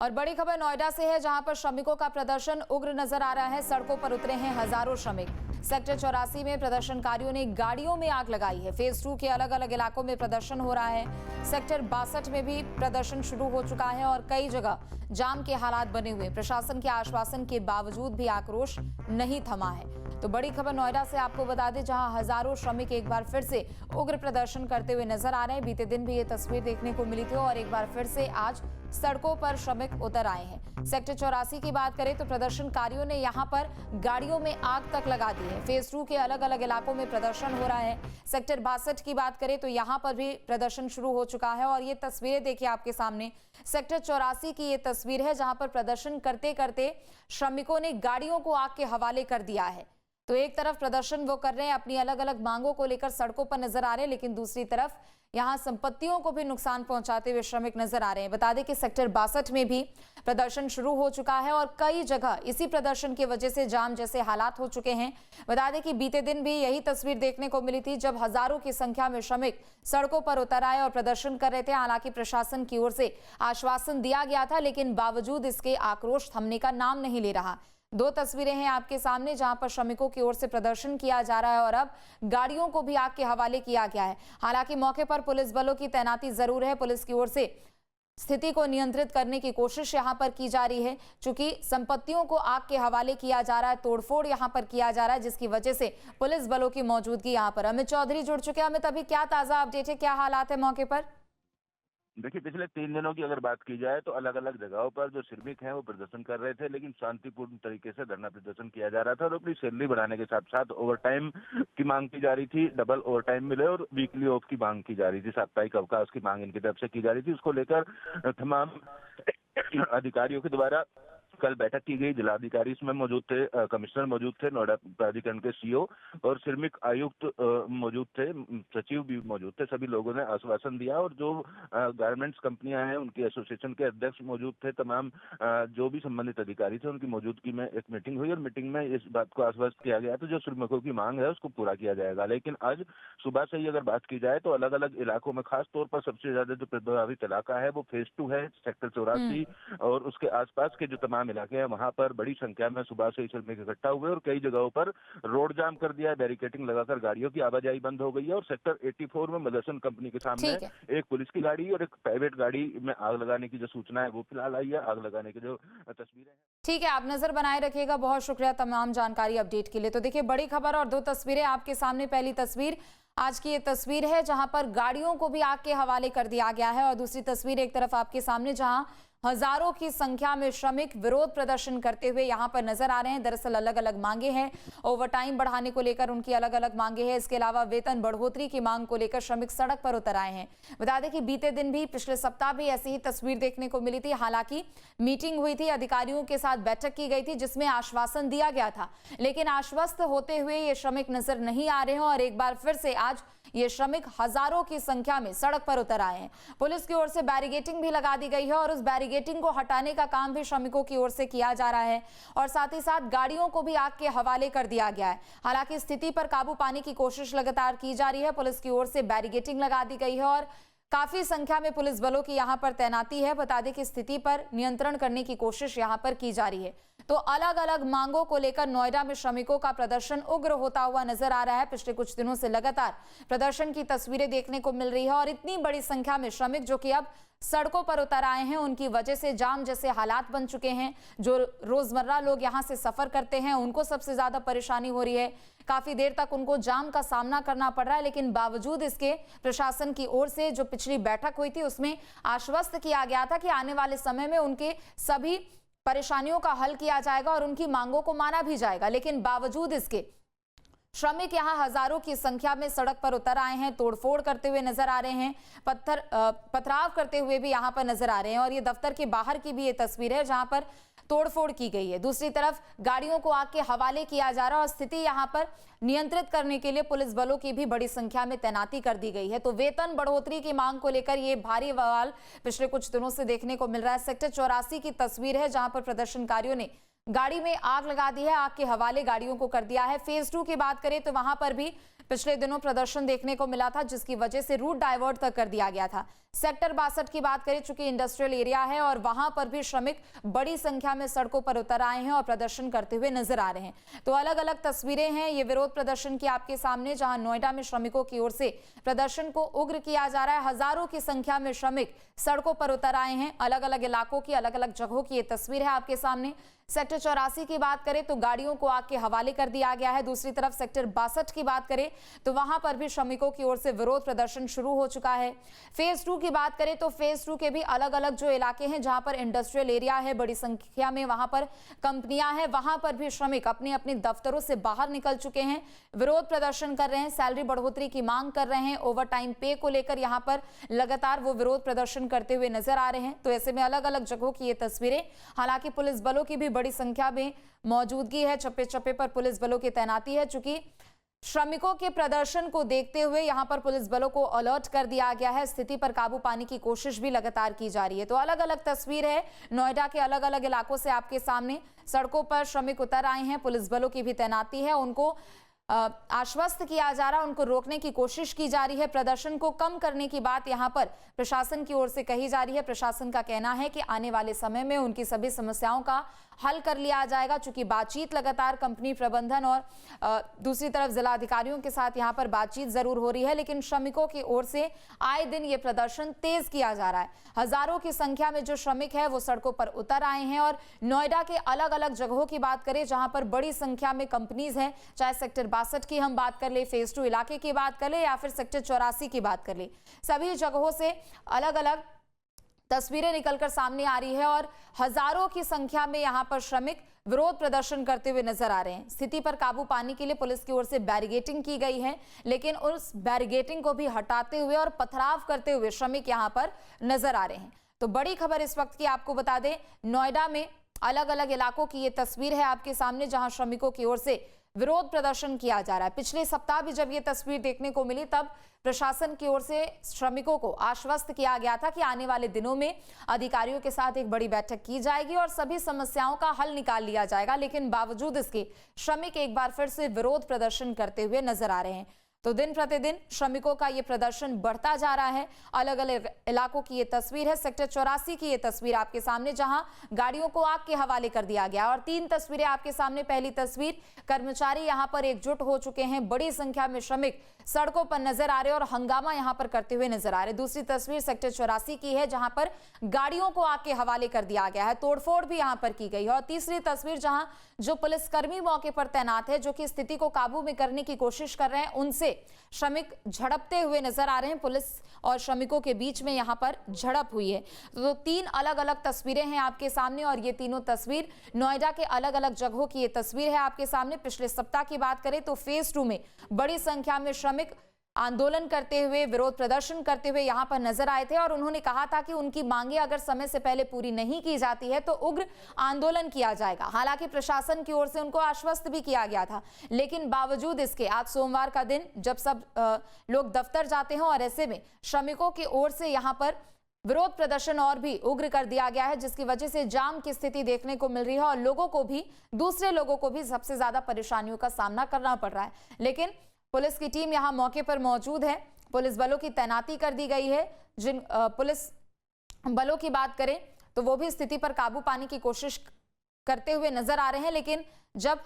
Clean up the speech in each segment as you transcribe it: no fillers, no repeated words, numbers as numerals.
और बड़ी खबर नोएडा से है, जहां पर श्रमिकों का प्रदर्शन उग्र नजर आ रहा है। सड़कों पर उतरे हैं हजारों श्रमिक। सेक्टर 84 में प्रदर्शनकारियों ने गाड़ियों में आग लगाई है। फेज 2 के अलग अलग इलाकों में प्रदर्शन हो रहा है। सेक्टर 62 में भी प्रदर्शन शुरू हो चुका है और कई जगह जाम के हालात बने हुए। प्रशासन के आश्वासन के बावजूद भी आक्रोश नहीं थमा है। तो बड़ी खबर नोएडा से आपको बता दें, जहां हजारों श्रमिक एक बार फिर से उग्र प्रदर्शन करते हुए नजर आ रहे हैं। बीते दिन भी ये तस्वीर देखने को मिली थी और एक बार फिर से आज सड़कों पर श्रमिक उतर आए हैं। सेक्टर 84 की बात करें तो प्रदर्शनकारियों ने यहां पर गाड़ियों में आग तक लगा दी है। फेज 2 के अलग अलग इलाकों में प्रदर्शन हो रहा है। सेक्टर 62 की बात करें तो यहां पर भी प्रदर्शन शुरू हो चुका है और ये तस्वीरें देखिए आपके सामने। सेक्टर 84 की ये तस्वीर है, जहां पर प्रदर्शन करते करते श्रमिकों ने गाड़ियों को आग के हवाले कर दिया है। तो एक तरफ प्रदर्शन वो कर रहे हैं, अपनी अलग अलग मांगों को लेकर सड़कों पर नजर आ रहे हैं, लेकिन दूसरी तरफ यहां संपत्तियों को भी नुकसान पहुंचाते हुए श्रमिक नजर आ रहे हैं। बता दें कि सेक्टर 62 में भी प्रदर्शन शुरू हो चुका है और कई जगह इसी प्रदर्शन की वजह से जाम जैसे हालात हो चुके हैं। बता दें कि बीते दिन भी यही तस्वीर देखने को मिली थी, जब हजारों की संख्या में श्रमिक सड़कों पर उतर आए और प्रदर्शन कर रहे थे। हालांकि प्रशासन की ओर से आश्वासन दिया गया था, लेकिन बावजूद इसके आक्रोश थमने का नाम नहीं ले रहा। दो तस्वीरें हैं आपके सामने, जहां पर श्रमिकों की ओर से प्रदर्शन किया जा रहा है और अब गाड़ियों को भी आग के हवाले किया गया है। हालांकि मौके पर पुलिस बलों की तैनाती जरूर है। पुलिस की ओर से स्थिति को नियंत्रित करने की कोशिश यहां पर की जा रही है। चूंकि संपत्तियों को आग के हवाले किया जा रहा है, तोड़फोड़ यहां पर किया जा रहा है, जिसकी वजह से पुलिस बलों की मौजूदगी यहां पर। अमित चौधरी जुड़ चुके हैं। अमित, अभी क्या ताजा अपडेट है, क्या हालात है मौके पर? देखिए, पिछले 3 दिनों की अगर बात की जाए तो अलग अलग जगहों पर जो श्रमिक हैं वो प्रदर्शन कर रहे थे, लेकिन शांतिपूर्ण तरीके से धरना प्रदर्शन किया जा रहा था और अपनी सैलरी बढ़ाने के साथ साथ ओवर टाइम की मांग की जा रही थी, डबल ओवर टाइम मिले और वीकली ऑफ की मांग की जा रही थी, साप्ताहिक अवकाश की मांग इनकी तरफ से की जा रही थी। उसको लेकर तमाम अधिकारियों के द्वारा कल बैठक की गई। जिलाधिकारी इसमें मौजूद थे, कमिश्नर मौजूद थे, नोएडा प्राधिकरण के सीओ और श्रमिक आयुक्त मौजूद थे, सचिव भी मौजूद थे। सभी लोगों ने आश्वासन दिया और जो गारमेंट्स कंपनियां हैं उनके एसोसिएशन के अध्यक्ष मौजूद थे। तमाम जो भी संबंधित अधिकारी थे उनकी मौजूदगी में एक मीटिंग हुई और मीटिंग में इस बात को आश्वस्त किया गया था जो श्रमिकों की मांग है उसको पूरा किया जाएगा। लेकिन आज सुबह से ही अगर बात की जाए तो अलग अलग इलाकों में, खासतौर पर सबसे ज्यादा जो प्रभावित इलाका है वो फेज 2 है, सेक्टर 84 और उसके आसपास के जो तमाम इलाके हैं वहां पर बड़ी संख्या में सुबह से ही श्रमिक इकट्ठा हुए और कई जगहों पर रोड जाम कर दिया है, बैरिकेटिंग लगाकर गाड़ियों की आवाजाही बंद हो गई है। और सेक्टर 84 में मदरसन कंपनी के सामने एक पुलिस की गाड़ी और एक प्राइवेट गाड़ी में आग लगाने की जो सूचना है वो फिलहाल आई है। आग लगाने की जो तस्वीरें हैं। ठीक है, आप नजर बनाए रखिएगा। बहुत शुक्रिया तमाम जानकारी अपडेट के लिए। तो देखिए, बड़ी खबर और दो तस्वीरें आपके सामने। पहली तस्वीर आज की ये तस्वीर है, जहां पर गाड़ियों को भी आग के हवाले कर दिया गया है और दूसरी तस्वीर एक तरफ आपके सामने, जहां हजारों की संख्या में श्रमिक विरोध प्रदर्शन करते हुए यहां पर नजर आ रहे हैं। दरअसल अलग अलग मांगे हैं, ओवरटाइम बढ़ाने को लेकर उनकी अलग अलग मांगे हैं। इसके अलावा वेतन बढ़ोतरी की मांग को लेकर श्रमिक सड़क पर उतर आए हैं। बता दें कि बीते दिन भी, पिछले सप्ताह भी ऐसी ही तस्वीर देखने को मिली थी। हालांकि मीटिंग हुई थी, अधिकारियों के साथ बैठक की गई थी जिसमें आश्वासन दिया गया था, लेकिन आश्वस्त होते हुए ये श्रमिक नजर नहीं आ रहे हैं और एक बार फिर से आज ये श्रमिक हजारों की संख्या में सड़क पर उतर आए हैं। पुलिस की ओर से बैरिकेटिंग भी लगा दी गई है और उस बैरिकेटिंग को हटाने का काम भी श्रमिकों की ओर से किया जा रहा है और साथ ही साथ गाड़ियों को भी आग के हवाले कर दिया गया है। हालांकि स्थिति पर काबू पाने की कोशिश लगातार की जा रही है। पुलिस की ओर से बैरिकेटिंग लगा दी गई है और काफी संख्या में पुलिस बलों की यहां पर तैनाती है। बता दें कि स्थिति पर नियंत्रण करने की कोशिश यहां पर की जा रही है। तो अलग अलग मांगों को लेकर नोएडा में श्रमिकों का प्रदर्शन उग्र होता हुआ नजर आ रहा है। पिछले कुछ दिनों से लगातार प्रदर्शन की तस्वीरें देखने को मिल रही है और इतनी बड़ी संख्या में श्रमिक जो कि अब सड़कों पर उतर आए हैं, उनकी वजह से जाम जैसे हालात बन चुके हैं। जो रोजमर्रा लोग यहां से सफर करते हैं उनको सबसे ज्यादा परेशानी हो रही है। काफी देर तक उनको जाम का सामना करना पड़ रहा है, लेकिन बावजूद इसके प्रशासन की ओर से जो पिछली बैठक हुई थी उसमें आश्वस्त किया गया था कि आने वाले समय में उनके सभी परेशानियों का हल किया जाएगा और उनकी मांगों को माना भी जाएगा। लेकिन बावजूद इसके श्रमिक यहां हजारों की संख्या में सड़क पर उतर आए हैं, तोड़फोड़ करते हुए नजर आ रहे हैं, पथराव करते हुए भी यहां पर नजर आ रहे हैं। और ये दफ्तर के बाहर की भी ये तस्वीर है जहां पर तोड़फोड़ की गई है। दूसरी तरफ गाड़ियों को आग के हवाले किया जा रहा है और स्थिति यहां पर नियंत्रित करने के लिए पुलिस बलों की भी बड़ी संख्या में तैनाती कर दी गई है। तो वेतन बढ़ोतरी की मांग को लेकर ये भारी बवाल पिछले कुछ दिनों से देखने को मिल रहा है। सेक्टर 84 की तस्वीर है, जहां पर प्रदर्शनकारियों ने गाड़ी में आग लगा दी है, आग के हवाले गाड़ियों को कर दिया है। फेज 2 की बात करें तो वहां पर भी पिछले दिनों प्रदर्शन देखने को मिला था, जिसकी वजह से रूट डाइवर्ट तक कर दिया गया था। सेक्टर 62 की बात करें, चूंकि इंडस्ट्रियल एरिया है और वहां पर भी श्रमिक बड़ी संख्या में सड़कों पर उतर आए हैं और प्रदर्शन करते हुए नजर आ रहे हैं। तो अलग अलग तस्वीरें हैं ये विरोध प्रदर्शन की आपके सामने, जहां नोएडा में श्रमिकों की ओर से प्रदर्शन को उग्र किया जा रहा है। हजारों की संख्या में श्रमिक सड़कों पर उतर आए हैं। अलग अलग इलाकों की, अलग अलग जगहों की ये तस्वीर है आपके सामने। सेक्टर 84 की बात करें तो गाड़ियों को आग के हवाले कर दिया गया है। दूसरी तरफ सेक्टर 62 की बात करें तो वहां पर भी श्रमिकों की ओर से विरोध प्रदर्शन शुरू हो चुका है। फेज 2 की बात करें तो फेज 2 के भी अलग अलग जो इलाके हैं जहां पर इंडस्ट्रियल एरिया है, बड़ी संख्या में वहां पर कंपनियां हैं, वहां पर भी श्रमिक अपने अपने दफ्तरों से बाहर निकल चुके हैं, विरोध प्रदर्शन कर रहे हैं, सैलरी बढ़ोतरी की मांग कर रहे हैं, ओवर टाइम पे को लेकर यहां पर लगातार वो विरोध प्रदर्शन करते हुए नजर आ रहे हैं। तो ऐसे में अलग अलग जगहों की ये तस्वीरें, हालांकि पुलिस बलों की भी बड़ी संख्या में मौजूदगी है, चप्पे चप्पे पर पुलिस बलों की तैनाती है। चूंकि श्रमिकों के प्रदर्शन को देखते हुए यहां पर पुलिस बलों को अलर्ट कर दिया गया है, स्थिति पर काबू पाने की कोशिश भी लगातार की जा रही है। तो अलग अलग तस्वीर है नोएडा के अलग अलग इलाकों से आपके सामने। सड़कों पर श्रमिक उतर आए हैं, पुलिस बलों की भी तैनाती है, उनको आश्वस्त किया जा रहा है, उनको रोकने की कोशिश की जा रही है। प्रदर्शन को कम करने की बात यहां पर प्रशासन की ओर से कही जा रही है। प्रशासन का कहना है कि आने वाले समय में उनकी सभी समस्याओं का हल कर लिया जाएगा। चूंकि बातचीत लगातार कंपनी प्रबंधन और दूसरी तरफ जिला अधिकारियों के साथ यहां पर बातचीत जरूर हो रही है, लेकिन श्रमिकों की ओर से आए दिन ये प्रदर्शन तेज किया जा रहा है। हजारों की संख्या में जो श्रमिक है वो सड़कों पर उतर आए हैं और नोएडा के अलग अलग जगहों की बात करें जहां पर बड़ी संख्या में कंपनीज हैं, चाहे सेक्टर 62 की हम बात कर ले, फेज 2 इलाके की बात कर ले या फिर सेक्टर 84 की बात कर ले, सभी जगहों से अलग अलग तस्वीरें निकलकर सामने आ रही है और हजारों की संख्या में यहां पर श्रमिक विरोध प्रदर्शन करते हुए नजर आ रहे हैं। स्थिति पर काबू पाने के लिए पुलिस की ओर से बैरिगेटिंग की गई है, लेकिन उस बैरिगेटिंग को भी हटाते हुए और पथराव करते हुए श्रमिक यहां पर नजर आ रहे हैं। तो बड़ी खबर इस वक्त की आपको बता दें, नोएडा में अलग अलग इलाकों की ये तस्वीर है आपके सामने, जहां श्रमिकों की ओर से विरोध प्रदर्शन किया जा रहा है। पिछले सप्ताह भी जब ये तस्वीर देखने को मिली तब प्रशासन की ओर से श्रमिकों को आश्वस्त किया गया था कि आने वाले दिनों में अधिकारियों के साथ एक बड़ी बैठक की जाएगी और सभी समस्याओं का हल निकाल लिया जाएगा। लेकिन बावजूद इसके श्रमिक एक बार फिर से विरोध प्रदर्शन करते हुए नजर आ रहे हैं। तो दिन प्रतिदिन श्रमिकों का ये प्रदर्शन बढ़ता जा रहा है। अलग अलग इलाकों की ये तस्वीर है। सेक्टर 84 की ये तस्वीर आपके सामने, जहां गाड़ियों को आग के हवाले कर दिया गया और 3 तस्वीरें आपके सामने। पहली तस्वीर, कर्मचारी यहां पर एकजुट हो चुके हैं, बड़ी संख्या में श्रमिक सड़कों पर नजर आ रहे हैं और हंगामा यहां पर करते हुए नजर आ रहे हैं। दूसरी तस्वीर सेक्टर 84 की है, जहां पर गाड़ियों को आग के हवाले कर दिया गया है, तोड़फोड़ भी यहां पर की गई है। और तीसरी तस्वीर, जहां जो पुलिसकर्मी मौके पर तैनात है, जो कि स्थिति को काबू में करने की कोशिश कर रहे हैं, उनसे श्रमिक झड़पते हुए नजर आ रहे हैं। पुलिस और श्रमिकों के बीच में यहां पर झड़प हुई है। तो 3 अलग अलग तस्वीरें हैं आपके सामने और ये तीनों तस्वीर नोएडा के अलग अलग जगहों की ये तस्वीर है आपके सामने। पिछले सप्ताह की बात करें तो फेज 2 में बड़ी संख्या में श्रमिक आंदोलन करते हुए, विरोध प्रदर्शन करते हुए यहां पर नजर आए थे और उन्होंने कहा था कि उनकी मांगे अगर समय से पहले पूरी नहीं की जाती है तो उग्र आंदोलन किया जाएगा। हालांकि प्रशासन की ओर से उनको आश्वस्त भी किया गया था, लेकिन बावजूद इसके आज सोमवार का दिन, जब सब लोग दफ्तर जाते हैं और ऐसे में श्रमिकों की ओर से यहां पर विरोध प्रदर्शन और भी उग्र कर दिया गया है, जिसकी वजह से जाम की स्थिति देखने को मिल रही है और लोगों को भी, दूसरे लोगों को भी सबसे ज्यादा परेशानियों का सामना करना पड़ रहा है। लेकिन पुलिस की टीम यहां मौके पर मौजूद है, पुलिस बलों की तैनाती कर दी गई है। जिन पुलिस बलों की बात करें तो वो भी स्थिति पर काबू पाने की कोशिश करते हुए नजर आ रहे हैं, लेकिन जब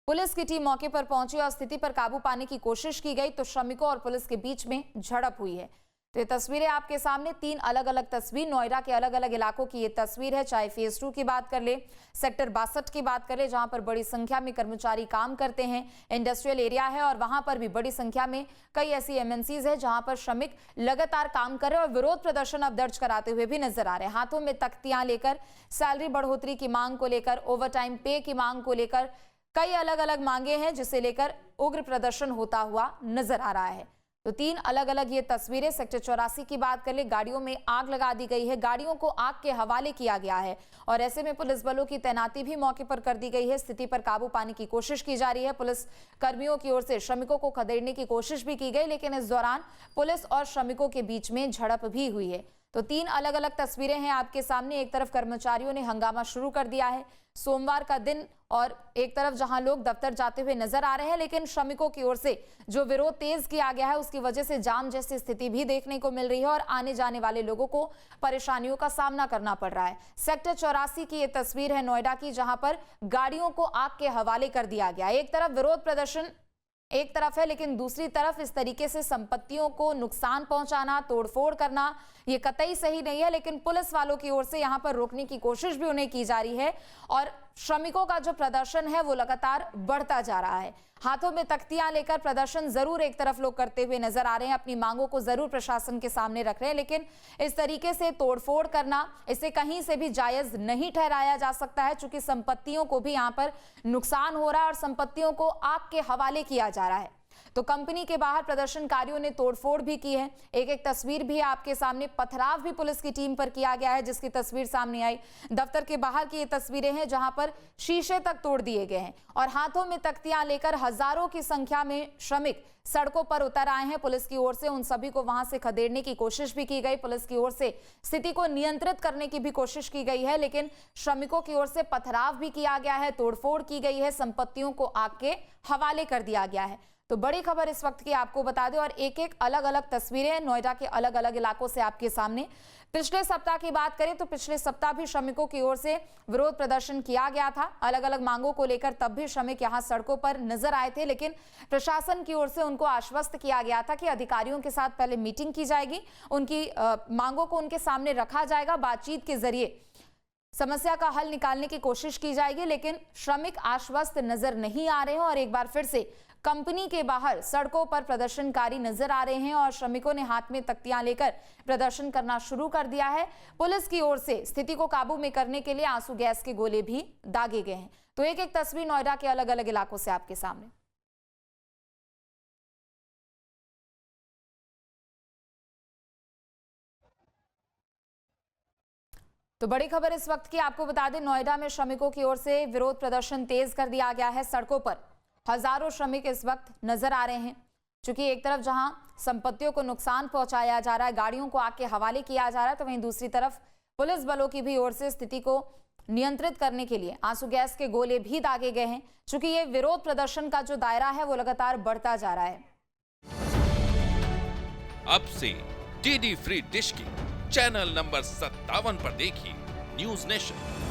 पुलिस की टीम मौके पर पहुंची और स्थिति पर काबू पाने की कोशिश की गई तो श्रमिकों और पुलिस के बीच में झड़प हुई है। तो ये तस्वीरें आपके सामने, 3 अलग अलग तस्वीर, नोएडा के अलग अलग इलाकों की ये तस्वीर है। चाहे फेज 2 की बात कर ले, सेक्टर 62 की बात कर ले, जहां पर बड़ी संख्या में कर्मचारी काम करते हैं, इंडस्ट्रियल एरिया है और वहां पर भी बड़ी संख्या में कई ऐसी एमएनसीज है जहां पर श्रमिक लगातार काम कर रहे हैं और विरोध प्रदर्शन अब दर्ज कराते हुए भी नजर आ रहे हैं। हाथों में तख्तियां लेकर सैलरी बढ़ोतरी की मांग को लेकर, ओवर टाइम पे की मांग को लेकर कई अलग अलग मांगे हैं, जिसे लेकर उग्र प्रदर्शन होता हुआ नजर आ रहा है। तो 3 अलग अलग ये तस्वीरें। सेक्टर 84 की बात कर ले, गाड़ियों में आग लगा दी गई है, गाड़ियों को आग के हवाले किया गया है और ऐसे में पुलिस बलों की तैनाती भी मौके पर कर दी गई है। स्थिति पर काबू पाने की कोशिश की जा रही है। पुलिस कर्मियों की ओर से श्रमिकों को खदेड़ने की कोशिश भी की गई, लेकिन इस दौरान पुलिस और श्रमिकों के बीच में झड़प भी हुई है। तो 3 अलग अलग तस्वीरें हैं आपके सामने। एक तरफ कर्मचारियों ने हंगामा शुरू कर दिया है, सोमवार का दिन, और एक तरफ जहां लोग दफ्तर जाते हुए नजर आ रहे हैं, लेकिन श्रमिकों की ओर से जो विरोध तेज किया गया है उसकी वजह से जाम जैसी स्थिति भी देखने को मिल रही है और आने जाने वाले लोगों को परेशानियों का सामना करना पड़ रहा है। सेक्टर 84 की ये तस्वीर है नोएडा की, जहां पर गाड़ियों को आग के हवाले कर दिया गया। एक तरफ विरोध प्रदर्शन एक तरफ है, लेकिन दूसरी तरफ इस तरीके से संपत्तियों को नुकसान पहुंचाना, तोड़फोड़ करना, ये कतई सही नहीं है। लेकिन पुलिस वालों की ओर से यहां पर रोकने की कोशिश भी उन्हें की जा रही है और श्रमिकों का जो प्रदर्शन है वो लगातार बढ़ता जा रहा है। हाथों में तख्तियां लेकर प्रदर्शन जरूर एक तरफ लोग करते हुए नजर आ रहे हैं, अपनी मांगों को जरूर प्रशासन के सामने रख रहे हैं, लेकिन इस तरीके से तोड़फोड़ करना, इसे कहीं से भी जायज नहीं ठहराया जा सकता है, चूंकि संपत्तियों को भी यहां पर नुकसान हो रहा है और संपत्तियों को आग के हवाले किया जा रहा है। तो कंपनी के बाहर प्रदर्शनकारियों ने तोड़फोड़ भी की है। एक तस्वीर भी है आपके सामने, पथराव भी पुलिस की टीम पर किया गया है, जिसकी तस्वीर सामने आई। दफ्तर के बाहर की ये तस्वीरें हैं जहां पर शीशे तक तोड़ दिए गए हैं और हाथों में तख्तियां लेकर हजारों की संख्या में श्रमिक सड़कों पर उतर आए हैं। पुलिस की ओर से उन सभी को वहां से खदेड़ने की कोशिश भी की गई, पुलिस की ओर से स्थिति को नियंत्रित करने की भी कोशिश की गई है, लेकिन श्रमिकों की ओर से पथराव भी किया गया है, तोड़फोड़ की गई है, संपत्तियों को आग के हवाले कर दिया गया है। तो बड़ी खबर इस वक्त की आपको बता दें और एक अलग अलग तस्वीरें नोएडा के अलग अलग इलाकों से आपके सामने। पिछले सप्ताह की बात करें तो पिछले सप्ताह भी श्रमिकों की ओर से विरोध प्रदर्शन किया गया था, अलग अलग मांगों को लेकर। तब भी श्रमिक यहां सड़कों पर नजर आए थे, लेकिन प्रशासन की ओर से उनको आश्वस्त किया गया था कि अधिकारियों के साथ पहले मीटिंग की जाएगी, उनकी मांगों को उनके सामने रखा जाएगा, बातचीत के जरिए समस्या का हल निकालने की कोशिश की जाएगी। लेकिन श्रमिक आश्वस्त नजर नहीं आ रहे हैं और एक बार फिर से कंपनी के बाहर सड़कों पर प्रदर्शनकारी नजर आ रहे हैं और श्रमिकों ने हाथ में तख्तियां लेकर प्रदर्शन करना शुरू कर दिया है। पुलिस की ओर से स्थिति को काबू में करने के लिए आंसू गैस के गोले भी दागे गए हैं। तो एक तस्वीर नोएडा के अलग अलग इलाकों से आपके सामने। तो बड़ी खबर इस वक्त की आपको बता दें, नोएडा में श्रमिकों की ओर से विरोध प्रदर्शन तेज कर दिया गया है। सड़कों पर हजारों श्रमिक इस वक्त नजर आ रहे हैं, क्योंकि एक तरफ जहां संपत्तियों को नुकसान पहुंचाया जा रहा है, गाड़ियों को आग के हवाले किया जा रहा है, तो वहीं दूसरी तरफ पुलिस बलों की भी ओर से स्थिति को नियंत्रित करने के लिए आंसू गैस के गोले भी दागे गए हैं, क्योंकि ये विरोध प्रदर्शन का जो दायरा है वो लगातार बढ़ता जा रहा है। अब से डीडी फ्री डिश की चैनल नंबर 57 पर देखिए न्यूज नेशन।